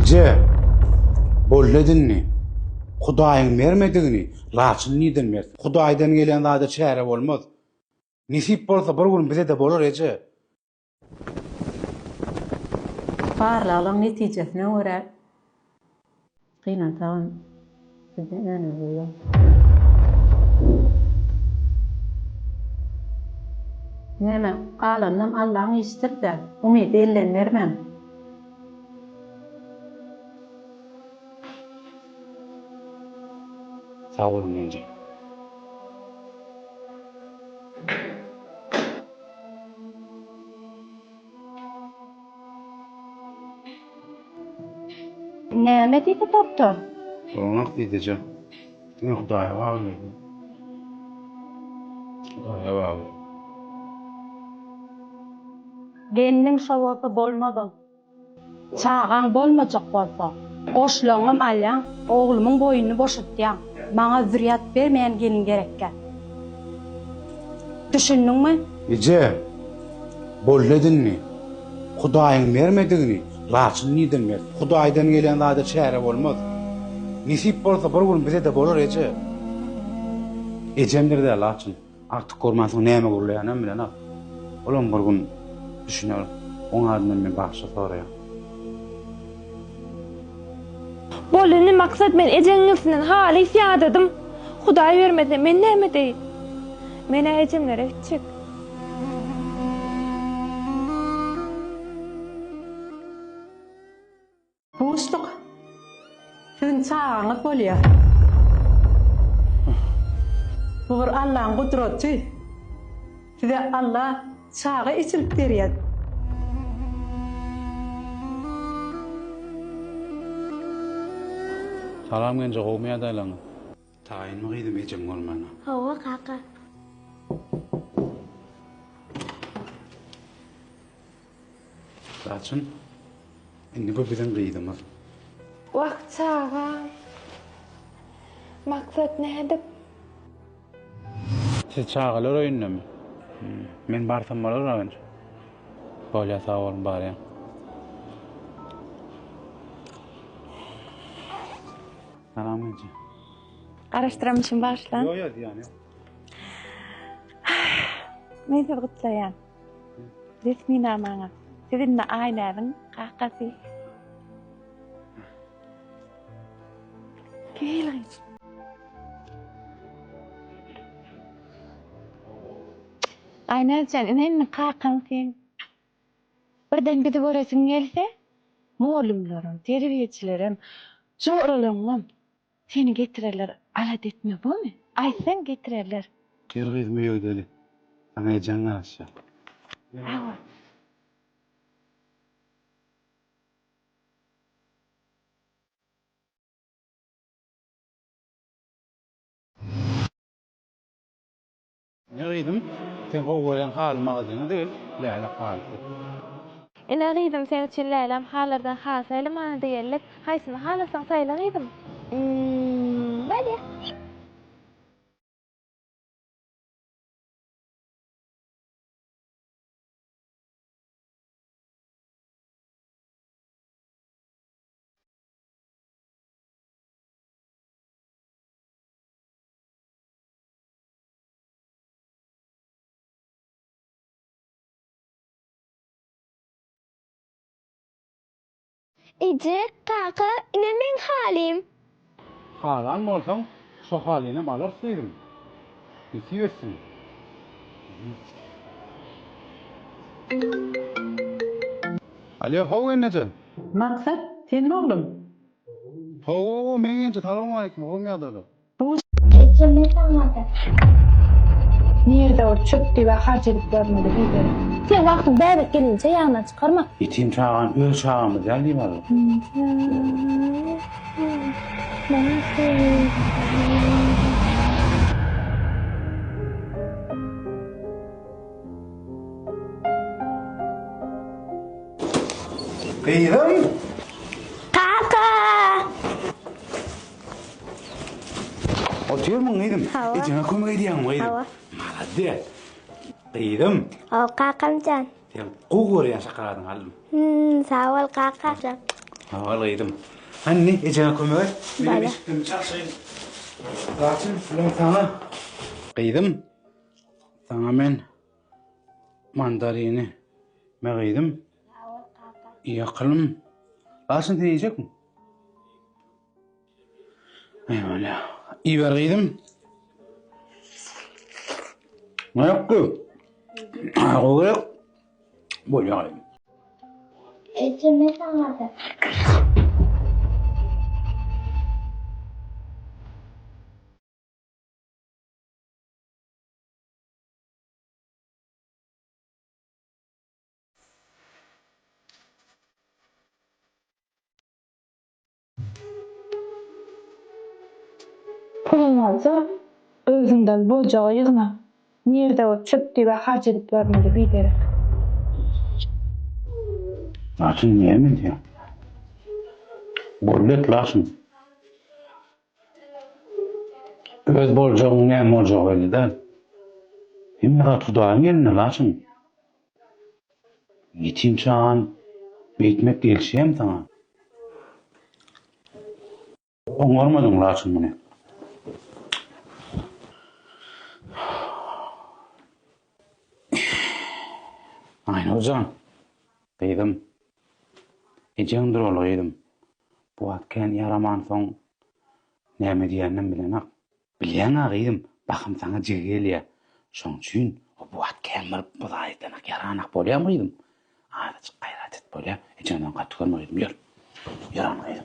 Ece, bolledinni. Hudaýyň bermedigini, raçyn niden mer. Hudaýdan gelen zada çäre bolmaz. Nisip bolsa bir gün bize de bolar Ece. Parlalan netijesine göre kıynatan bize oluyor. Neme qalanam Allah'ın istirdi. Umid ellenlermem. Sağ olun Ece. Neme dedi doktor? Oňak diyeceğim. Dine Hudaýa bagy. Hudaýa bagy. Genning şowapy bolmady. Çağan bolmajak bolsa, goşlaňam alýan, oglumyň boýuny boşatýan. Maňa zürýat bermeýän gelin gerekkä. Düşündiňmi? Ece, bolledinni. Hudaýyň bermedigini, raçyn niden mer. Hudaýdan gelen zada çäre bolmaz. Nisip bolsa bir gün bize de bolar Ece. Ecemdir de laçyn. Aktyk gormansyň näme gurulýanam bilen al. Olam bir gün düşünýär. Oňardan men bagşa soraýar. Bollyny maksat men ejeňizden haly ýadadım. Hudaý bermedi, men näme deýin? Mene ejemlere bitjek. Boşluk. Sizin çağınız bolýar. Bu bir Allah'ın kudreti. Size Allah çağı içilip berýär. Salam gence gowmaya daýlaňy. Taýynmy gydym ejem bolmana. Hawa kaka. Raçyn. Indi bu bilen gydymyz. Wagt çağa. Maksat näde? Siz çağalar oýundymy? Men barsam bolar agynç. Bolýa sağ bolun barýa. Salam gence. Araşdyramyşym başlan. Yo yo diýany. Neyse gutlayan. Resmi namaňa. Sizinle aýnadyň kakasy. Gelin. Aynen sen inen kakan sen. Birden bir göresiň gelse, moğlumlaryň, terbiýeçilerim, şoğralaňam seni getirerler, alat etme bu mu? Aysen getirerler. Kirgizmi ýögdeli. Sana ejen garaşýar. Awa. Ne gydym? Sen gowgören hal magazyny değil, läle hal. Ine gydym sen üçin lälam halardan hasaýly mana diýerler. Haýsyny halasaň saýla gydym. Bäli. Ece, kaka, ine men halim. Halan bolsaň, şo halyny alarsyydym. Ýetiýetsin. Alo, howa neje? Maksat senin oğlum. Howa, men ýa-da salam alaykum, howa ýa-da. Ece ne tanımadı? Nerede o çöktü ve harcalıp görmedi bilmiyorum. Sen vaktin bebek gelince yanına çıkarma. Ýetim çağan, öl çağamy däldi bari. Gydym. Kaka! Oturma gydym. Hawa. Ejene kömek edýän gydym. Hawa. Malade. Gydym. O kakam can. Sen gowgören şakaladyň alym. Sağ ol kaka. Ağlaydım. Anne, ecene kömek. Bale. Benim işim çalışayım. Laçın, ulan sana. Kıydım. Sana men mandarini kıydım. Yakalım. Laçın deneyecek mi? Eyvallah. İyi ver kıydım. Ne yok ki? O yok. Böyle alayım. Ecemi tanımadı. Pulun olsa özünden bolcağa yığına. Nerede o çöptü ve harcadık vermeli bildirip. Laçın niye mi diyor? Bollet laçın. Öz borcağın ne borcağı öyle de. Hem de tudağın yerine laçın. Yetim çağın bekmek gelişeyim sana. Onarmadın laçın bunu. Aynı hocam. Kıydım. Eceğindir olaydım. Bu atken yaraman son näme diýenden bilenak. Bilýän kıydım. Bakım sana jigeliýär. Şoň üçin bu atken bir budaýdanak yaranak bolýar mıydım? Azıcık gayret et bolýar. Eceğinden gaty görmeýdim. Ýör. Yaran kıydım.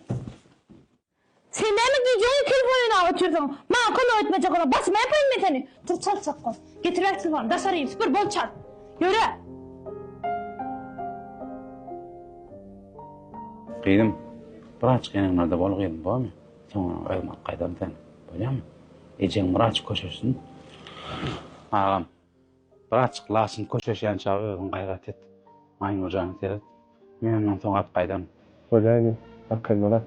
Sen de mi gecenin telefonunu oturdun? Bana konu ötmeyecek ona. Basma yapayım mı seni? Dur çal çakal. Getir ver telefonu. Da sarayım. Süpür bol çal. Yürü. Kıydım. Bıraç kenarda bol kıydım. Boğma. Sonra ölmek kaydam sen. Bolýarmy? Eceğin bıraç koşursun. Ağam. Bıraç lasın koşuşyan çağı özün gayret et. Aynı ocağını seyret. Men ondan soň at kaydam. Bolýany, akyllylar.